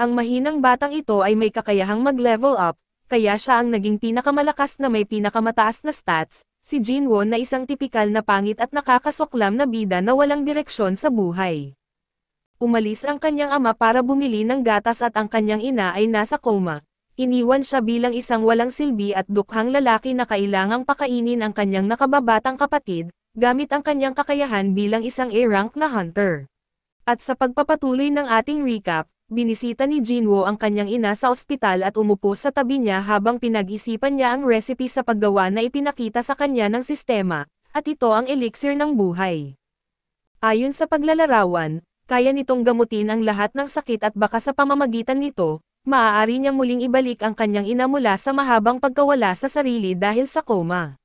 Ang mahinang batang ito ay may kakayahang mag-level up, kaya siya ang naging pinakamalakas na may pinakamataas na stats, si Jinwoo na isang tipikal na pangit at nakakasuklam na bida na walang direksyon sa buhay. Umalis ang kanyang ama para bumili ng gatas at ang kanyang ina ay nasa coma. Iniwan siya bilang isang walang silbi at dukhang lalaki na kailangang pakainin ang kanyang nakababatang kapatid, gamit ang kanyang kakayahan bilang isang A-rank na hunter. At sa pagpapatuloy ng ating recap, binisita ni Jinwoo ang kanyang ina sa ospital at umupo sa tabi niya habang pinag-isipan niya ang recipe sa paggawa na ipinakita sa kanya ng sistema, at ito ang elixir ng buhay. Ayon sa paglalarawan, kaya nitong gamutin ang lahat ng sakit at baka sa pamamagitan nito, maaari niyang muling ibalik ang kanyang ina mula sa mahabang pagkawala sa sarili dahil sa coma.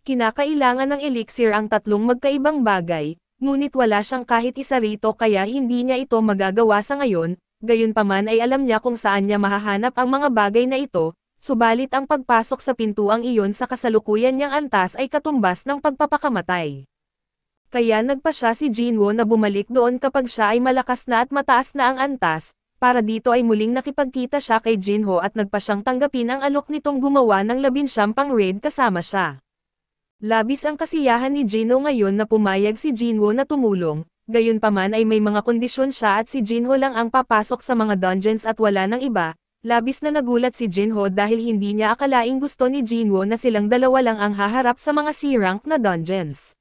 Kinakailangan ng elixir ang tatlong magkaibang bagay, ngunit wala siyang kahit isa rito kaya hindi niya ito magagawa sa ngayon, gayunpaman ay alam niya kung saan niya mahahanap ang mga bagay na ito, subalit ang pagpasok sa pintuang iyon sa kasalukuyan niyang antas ay katumbas ng pagpapakamatay. Kaya nagpa siya si Jinwoo na bumalik doon kapag siya ay malakas na at mataas na ang antas, para dito ay muling nakipagkita siya kay Jinho at nagpa siyang tanggapin ang alok nitong gumawa ng 19 pang raid kasama siya. Labis ang kasiyahan ni Jinho ngayon na pumayag si Jinwoo na tumulong, gayunpaman ay may mga kondisyon siya at si Jinho lang ang papasok sa mga dungeons at wala ng iba. Labis na nagulat si Jinho dahil hindi niya akalaing gusto ni Jinwoo na silang dalawa lang ang haharap sa mga C-rank na dungeons.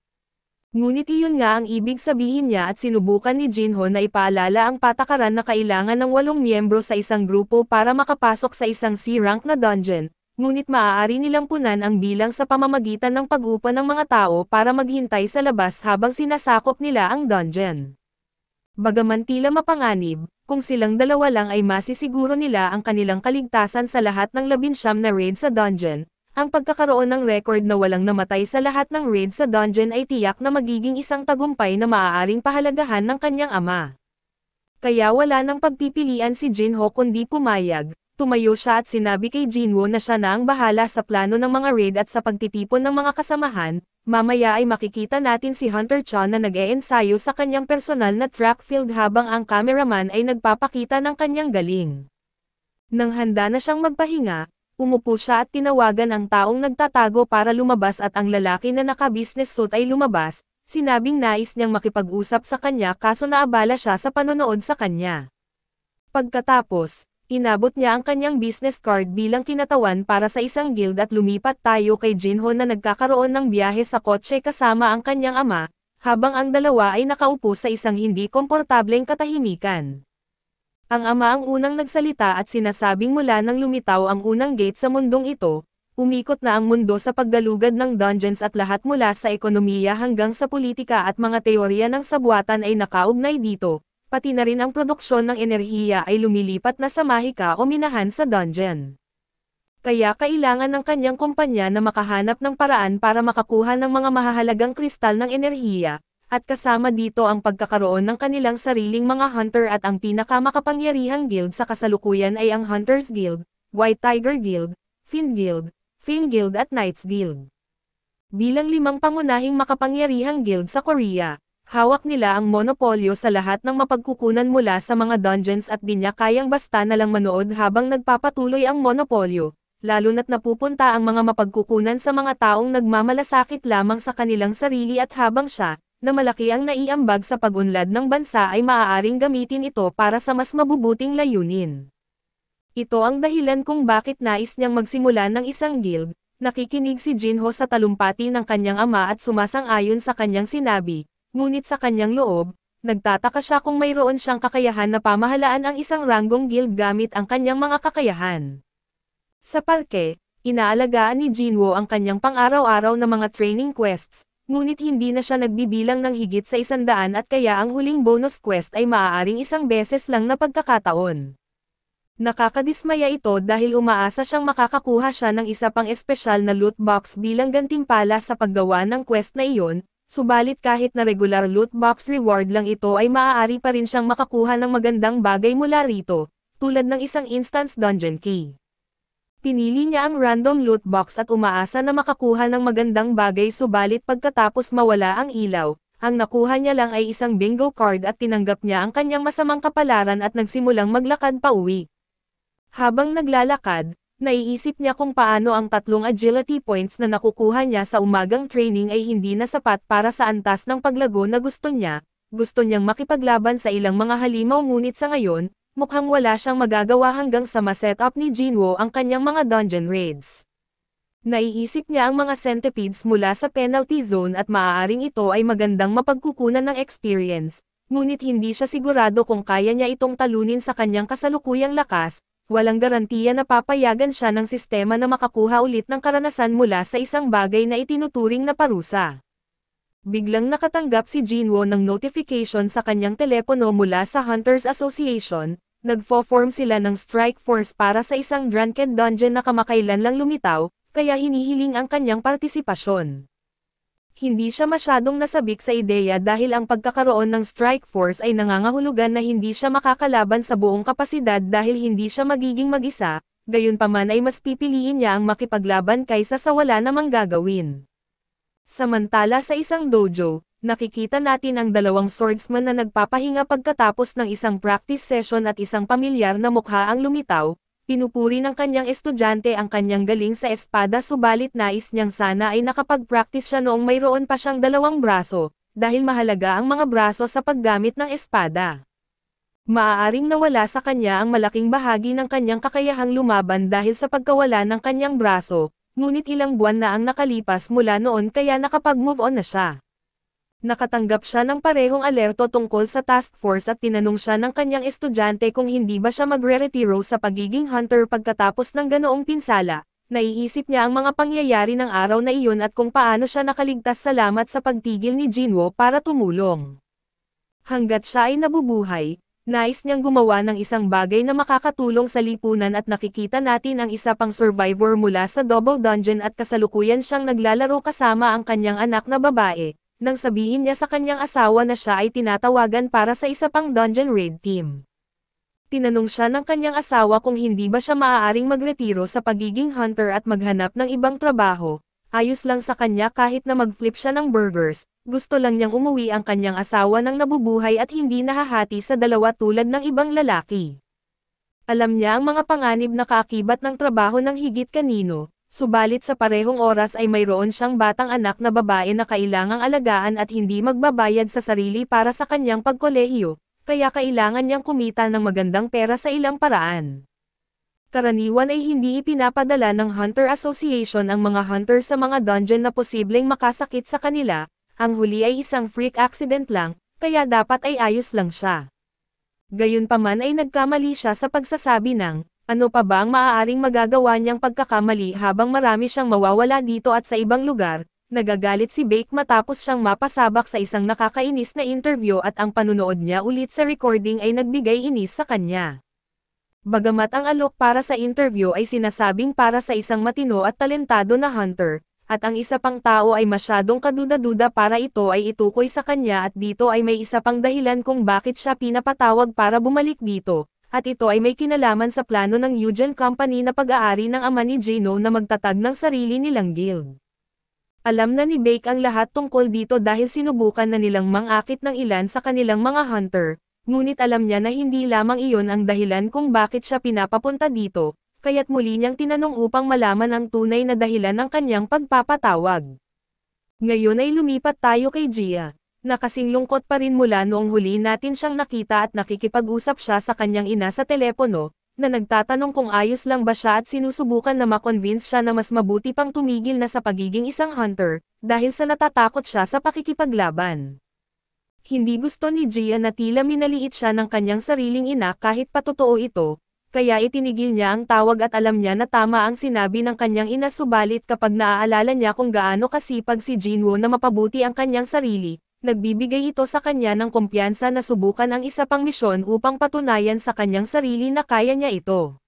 Ngunit iyon nga ang ibig sabihin niya at sinubukan ni Jinho na ipaalala ang patakaran na kailangan ng 8 miyembro sa isang grupo para makapasok sa isang C-rank na dungeon, ngunit maaari nilang punan ang bilang sa pamamagitan ng pag-upa ng mga tao para maghintay sa labas habang sinasakop nila ang dungeon. Bagaman tila mapanganib, kung silang dalawa lang ay masisiguro nila ang kanilang kaligtasan sa lahat ng 19 na raid sa dungeon. Ang pagkakaroon ng record na walang namatay sa lahat ng raid sa dungeon ay tiyak na magiging isang tagumpay na maaaring pahalagahan ng kanyang ama. Kaya wala nang pagpipilian si Jinho kundi pumayag, tumayo siya at sinabi kay Jinwoo na siya na ang bahala sa plano ng mga raid at sa pagtitipon ng mga kasamahan, mamaya ay makikita natin si Hunter Chan na nag-e-ensayo sa kanyang personal na track field habang ang cameraman ay nagpapakita ng kanyang galing. Nang handa na siyang magpahinga, umupo siya at tinawagan ang taong nagtatago para lumabas at ang lalaki na naka-business suit ay lumabas, sinabing nais niyang makipag-usap sa kanya kaso naabala siya sa panonood sa kanya. Pagkatapos, inabot niya ang kanyang business card bilang kinatawan para sa isang guild at lumipat tayo kay Jinho na nagkakaroon ng biyahe sa kotse kasama ang kanyang ama, habang ang dalawa ay nakaupo sa isang hindi komportableng katahimikan. Ang ama ang unang nagsalita at sinasabing mula nang lumitaw ang unang gate sa mundong ito, umikot na ang mundo sa paggalugad ng dungeons at lahat mula sa ekonomiya hanggang sa politika at mga teorya ng sabuatan ay nakaugnay dito, pati na rin ang produksyon ng enerhiya ay lumilipat na sa mahika o minahan sa dungeon. Kaya kailangan ng kanyang kumpanya na makahanap ng paraan para makakuha ng mga mahahalagang kristal ng enerhiya, at kasama dito ang pagkakaroon ng kanilang sariling mga hunter at ang pinakamakapangyarihang guild sa kasalukuyan ay ang Hunters Guild, White Tiger Guild, Fiend Guild, Fang Guild at Knights Guild. Bilang 5 pangunahing makapangyarihang guild sa Korea, hawak nila ang monopolyo sa lahat ng mapagkukunan mula sa mga dungeons at di niya kayang basta na lang manood habang nagpapatuloy ang monopolyo, lalo na't napupunta ang mga mapagkukunan sa mga taong nagmamalasakit lamang sa kanilang sarili at habang siya, na malaki ang naiambag sa pag-unlad ng bansa ay maaaring gamitin ito para sa mas mabubuting layunin. Ito ang dahilan kung bakit nais niyang magsimula ng isang guild. Nakikinig si Jinho sa talumpati ng kanyang ama at sumasang-ayon sa kanyang sinabi, ngunit sa kanyang loob, nagtataka siya kung mayroon siyang kakayahan na pamahalaan ang isang ranggong guild gamit ang kanyang mga kakayahan. Sa parke, inaalagaan ni Jinho ang kanyang pang-araw-araw na mga training quests, ngunit hindi na siya nagbibilang ng higit sa 100 at kaya ang huling bonus quest ay maaaring isang beses lang na pagkakataon. Nakakadismaya ito dahil umaasa siyang makakakuha siya ng isa pang espesyal na loot box bilang gantimpala sa paggawa ng quest na iyon, subalit kahit na regular loot box reward lang ito ay maaari pa rin siyang makakuha ng magandang bagay mula rito, tulad ng isang instance dungeon key. Pinili niya ang random loot box at umaasa na makakuha ng magandang bagay subalit pagkatapos mawala ang ilaw, ang nakuha niya lang ay isang bingo card at tinanggap niya ang kanyang masamang kapalaran at nagsimulang maglakad pauwi. Habang naglalakad, naiisip niya kung paano ang 3 agility points na nakukuha niya sa umagang training ay hindi na sapat para sa antas ng paglago na gusto niya. Gusto niyang makipaglaban sa ilang mga halimaw ngunit sa ngayon, mukhang wala siyang magagawa hanggang sa ma-set-up ni Jinwoo ang kanyang mga dungeon raids. Naiisip niya ang mga centipedes mula sa penalty zone at maaaring ito ay magandang mapagkukunan ng experience, ngunit hindi siya sigurado kung kaya niya itong talunin sa kanyang kasalukuyang lakas. Walang garantiya na papayagan siya ng sistema na makakuha ulit ng karanasan mula sa isang bagay na itinuturing na parusa. Biglang nakatanggap si Jinwoo ng notification sa kanyang telepono mula sa Hunters Association. Nagfo-form sila ng strike force para sa isang drunkard dungeon na kamakailan lang lumitaw, kaya hinihiling ang kanyang partisipasyon. Hindi siya masyadong nasabik sa ideya dahil ang pagkakaroon ng strike force ay nangangahulugan na hindi siya makakalaban sa buong kapasidad dahil hindi siya magiging mag-isa, gayunpaman ay mas pipiliin niya ang makipaglaban kaysa sa wala namang gagawin. Samantala sa isang dojo, nakikita natin ang 2 swordsman na nagpapahinga pagkatapos ng isang practice session at isang pamilyar na mukha ang lumitaw. Pinupuri ng kanyang estudyante ang kanyang galing sa espada subalit nais niyang sana ay nakapag-practice siya noong mayroon pa siyang 2 braso, dahil mahalaga ang mga braso sa paggamit ng espada. Maaaring nawala sa kanya ang malaking bahagi ng kanyang kakayahang lumaban dahil sa pagkawala ng kanyang braso, ngunit ilang buwan na ang nakalipas mula noon kaya nakapag-move on na siya. Nakatanggap siya ng parehong alerto tungkol sa task force at tinanong siya ng kanyang estudyante kung hindi ba siya magre-retiro sa pagiging hunter pagkatapos ng ganoong pinsala. Naiisip niya ang mga pangyayari ng araw na iyon at kung paano siya nakaligtas salamat sa pagtigil ni Jinwoo para tumulong. Hanggat siya ay nabubuhay, nais niyang gumawa ng isang bagay na makakatulong sa lipunan at nakikita natin ang isa pang survivor mula sa Double Dungeon at kasalukuyan siyang naglalaro kasama ang kanyang anak na babae. Nang sabihin niya sa kanyang asawa na siya ay tinatawagan para sa isa pang dungeon raid team. Tinanong siya ng kanyang asawa kung hindi ba siya maaaring magretiro sa pagiging hunter at maghanap ng ibang trabaho. Ayos lang sa kanya kahit na mag-flip siya ng burgers, gusto lang niyang umuwi ang kanyang asawa ng nabubuhay at hindi nahahati sa 2 tulad ng ibang lalaki. Alam niya ang mga panganib na kaakibat ng trabaho ng higit kanino. Subalit sa parehong oras ay mayroon siyang batang anak na babae na kailangang alagaan at hindi magbabayad sa sarili para sa kanyang pagkolehiyo, kaya kailangan niyang kumita ng magandang pera sa ilang paraan. Karaniwan ay hindi ipinapadala ng Hunter Association ang mga hunter sa mga dungeon na posibleng makasakit sa kanila, ang huli ay isang freak accident lang, kaya dapat ay ayos lang siya. Gayunpaman ay nagkamali siya sa pagsasabi ng, ano pa ba ang maaaring magagawa niyang pagkakamali habang marami siyang mawawala dito at sa ibang lugar. Nagagalit si Bake matapos siyang mapasabak sa isang nakakainis na interview at ang panunood niya ulit sa recording ay nagbigay inis sa kanya. Bagamat ang alok para sa interview ay sinasabing para sa isang matino at talentado na hunter, at ang isa pang tao ay masyadong kaduda-duda para ito ay itukoy sa kanya at dito ay may isa pang dahilan kung bakit siya pinapatawag para bumalik dito. At ito ay may kinalaman sa plano ng Eugen Company na pag-aari ng ama ni Jino na magtatag ng sarili nilang guild. Alam na ni Bake ang lahat tungkol dito dahil sinubukan na nilang mangakit ng ilan sa kanilang mga hunter, ngunit alam niya na hindi lamang iyon ang dahilan kung bakit siya pinapapunta dito, kaya't muli niyang tinanong upang malaman ang tunay na dahilan ng kanyang pagpapatawag. Ngayon ay lumipat tayo kay Gia. Nakasing lungkot pa rin mula noong huli natin siyang nakita at nakikipag-usap siya sa kanyang ina sa telepono, na nagtatanong kung ayos lang ba siya at sinusubukan na makonvince siya na mas mabuti pang tumigil na sa pagiging isang hunter, dahil sa natatakot siya sa pakikipaglaban. Hindi gusto ni Gia na tila minaliit siya ng kanyang sariling ina kahit patotoo ito, kaya itinigil niya ang tawag at alam niya na tama ang sinabi ng kanyang ina subalit kapag naaalala niya kung gaano kasipag si Jinwoo na mapabuti ang kanyang sarili, nagbibigay ito sa kanya ng kumpiyansa na subukan ang isa pang misyon upang patunayan sa kanyang sarili na kaya niya ito.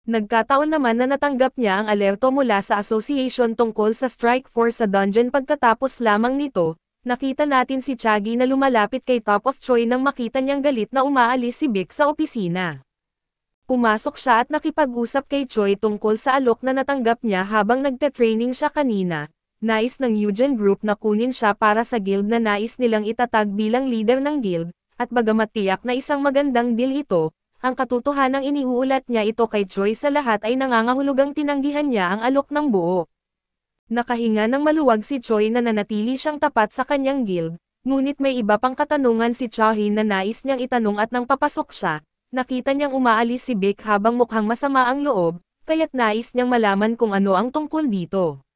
Nagkataon naman na natanggap niya ang alerto mula sa association tungkol sa strike force sa dungeon pagkatapos lamang nito, nakita natin si Chagi na lumalapit kay Top of Choi nang makita niyang galit na umaalis si Vic sa opisina. Pumasok siya at nakipag-usap kay Choi tungkol sa alok na natanggap niya habang nagte-training siya kanina. nais ng Eugen Group na kunin siya para sa guild na nais nilang itatag bilang leader ng guild, at bagamat tiyak na isang magandang deal ito, ang katotohanang iniuulat niya ito kay Choi sa lahat ay nangangahulugang tinanggihan niya ang alok ng buo. Nakahinga ng maluwag si Choi na nanatili siyang tapat sa kanyang guild, ngunit may iba pang katanungan si Chahin na nais niyang itanong at nang papasok siya, nakita niyang umaalis si Vic habang mukhang masama ang loob, kaya't nais niyang malaman kung ano ang tungkol dito.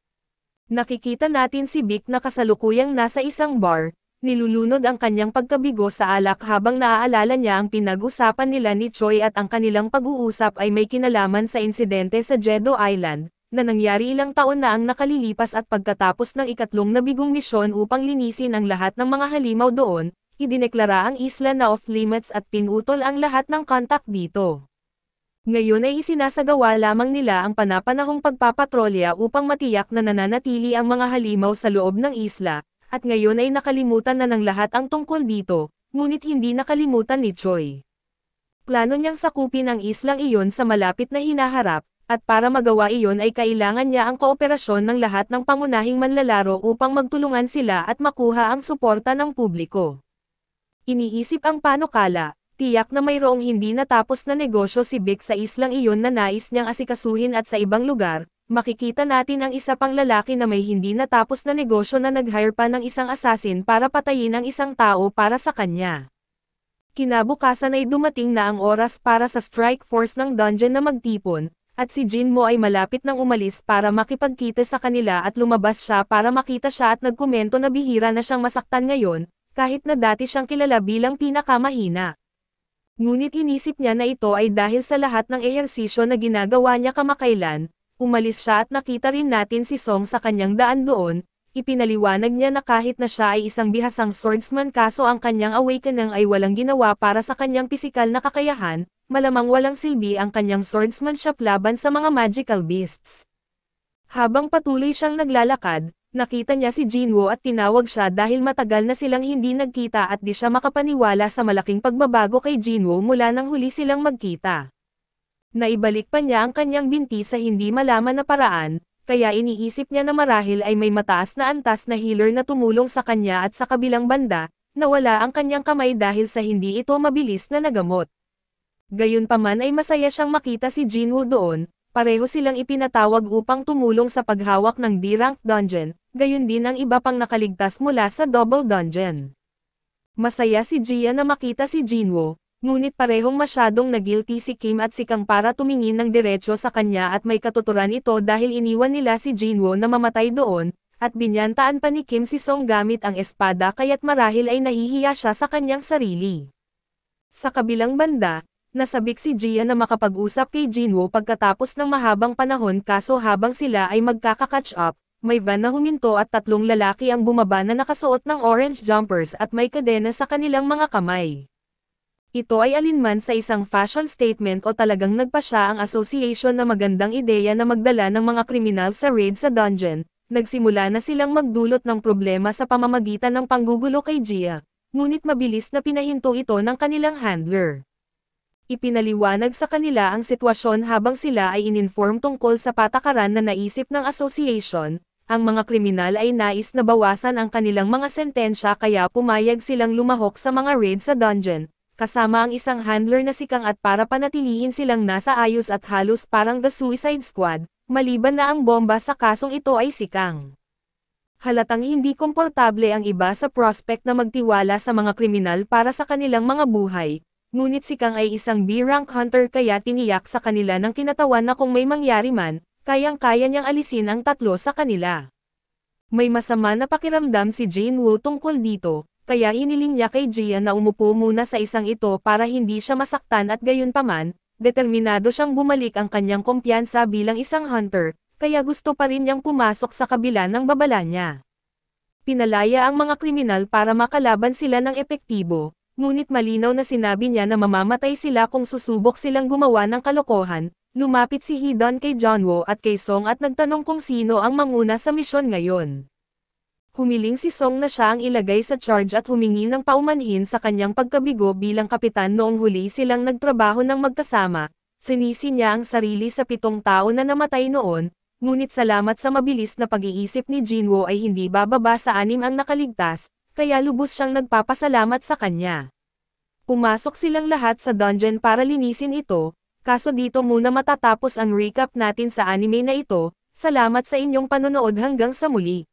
Nakikita natin si Vic na kasalukuyang nasa isang bar, nilulunod ang kanyang pagkabigo sa alak habang naaalala niya ang pinag-usapan nila ni Choi at ang kanilang pag-uusap ay may kinalaman sa insidente sa Jedo Island, na nangyari ilang taon na ang nakalilipas at pagkatapos ng ikatlong nabigong misyon upang linisin ang lahat ng mga halimaw doon, idineklara ang isla na off-limits at pinutol ang lahat ng kontak dito. Ngayon ay isinasagawa lamang nila ang panapanahong pagpapatrolya upang matiyak na nananatili ang mga halimaw sa loob ng isla, at ngayon ay nakalimutan na ng lahat ang tungkol dito, ngunit hindi nakalimutan ni Choi. Plano niyang sakupin ang islang iyon sa malapit na hinaharap, at para magawa iyon ay kailangan niya ang kooperasyon ng lahat ng pangunahing manlalaro upang magtulungan sila at makuha ang suporta ng publiko. Iniisip ang panukala. Tiyak na mayroong hindi natapos na negosyo si Vic sa islang iyon na nais niyang asikasuhin at sa ibang lugar, makikita natin ang isa pang lalaki na may hindi natapos na negosyo na nag-hire pa ng isang assassin para patayin ang isang tao para sa kanya. Kinabukasan ay dumating na ang oras para sa strike force ng dungeon na magtipon, at si Jinmo ay malapit nang umalis para makipagkita sa kanila at lumabas siya para makita siya at nagkomento na bihira na siyang masaktan ngayon, kahit na dati siyang kilala bilang pinakamahina. Ngunit inisip niya na ito ay dahil sa lahat ng ehersisyo na ginagawa niya kamakailan, umalis siya at nakita rin natin si Song sa kanyang daan doon, ipinaliwanag niya na kahit na siya ay isang bihasang swordsman kaso ang kanyang awakening ay walang ginawa para sa kanyang pisikal na kakayahan, malamang walang silbi ang kanyang swordsmanship laban sa mga magical beasts. Habang patuloy siyang naglalakad, nakita niya si Jinwoo at tinawag siya dahil matagal na silang hindi nagkita at di siya makapaniwala sa malaking pagbabago kay Jinwoo mula nang huli silang magkita. Naibalik pa niya ang kanyang binti sa hindi malaman na paraan, kaya iniisip niya na marahil ay may mataas na antas na healer na tumulong sa kanya at sa kabilang banda, nawala ang kanyang kamay dahil sa hindi ito mabilis na nagamot. Gayunpaman ay masaya siyang makita si Jinwoo doon, pareho silang ipinatawag upang tumulong sa paghawak ng D-rank dungeon, gayon din ang iba pang nakaligtas mula sa double dungeon. Masaya si Jia na makita si Jinwoo, ngunit parehong masyadong nagilty si Kim at si Kang para tumingin ng diretso sa kanya at may katuturan ito dahil iniwan nila si Jinwoo na mamatay doon, at binyantaan pa ni Kim si Song gamit ang espada kaya't marahil ay nahihiya siya sa kanyang sarili. Sa kabilang banda, nasabik si Jia na makapag-usap kay Jinwoo pagkatapos ng mahabang panahon kaso habang sila ay magkaka-catch up, may van na huminto at tatlong lalaki ang bumaba na nakasuot ng orange jumpers at may kadena sa kanilang mga kamay. Ito ay alinman sa isang fashion statement o talagang nagpasya ang association na magandang ideya na magdala ng mga kriminal sa raid sa dungeon, nagsimula na silang magdulot ng problema sa pamamagitan ng panggugulo kay Jia, ngunit mabilis na pinahinto ito ng kanilang handler. Ipinaliwanag sa kanila ang sitwasyon habang sila ay ininform tungkol sa patakaran na naisip ng association. Ang mga kriminal ay nais na bawasan ang kanilang mga sentensya kaya pumayag silang lumahok sa mga raid sa dungeon, kasama ang isang handler na si Kang at para panatilihin silang nasa ayos at halos parang The Suicide Squad, maliban na ang bomba sa kasong ito ay si Kang. Halatang hindi komportable ang iba sa prospect na magtiwala sa mga kriminal para sa kanilang mga buhay, ngunit si Kang ay isang B-rank hunter kaya tiniyak sa kanila ng kinatawan na kung may mangyari man, kayang-kaya niyang alisin ang tatlo sa kanila. May masama na pakiramdam si Jinwoo tungkol dito, kaya hiniling niya kay Jia na umupo muna sa isang ito para hindi siya masaktan at gayunpaman, determinado siyang bumalik ang kanyang kumpiyansa bilang isang hunter, kaya gusto pa rin niyang pumasok sa kabila ng babala niya. Pinalaya ang mga kriminal para makalaban sila ng epektibo, ngunit malinaw na sinabi niya na mamamatay sila kung susubok silang gumawa ng kalokohan. Lumapit si Hee-don kay Jinwoo at kay Song at nagtanong kung sino ang manguna sa misyon ngayon. Humiling si Song na siya ang ilagay sa charge at humingi ng paumanhin sa kanyang pagkabigo bilang kapitan noong huli silang nagtrabaho ng magkasama. Sinisi niya ang sarili sa 7 tao na namatay noon, Ngunit salamat sa mabilis na pag-iisip ni Jinwoo ay hindi bababa sa 6 ang nakaligtas, kaya lubos siyang nagpapasalamat sa kanya. Pumasok silang lahat sa dungeon para linisin ito, kaso dito muna matatapos ang recap natin sa anime na ito. Salamat sa inyong panonood hanggang sa muli.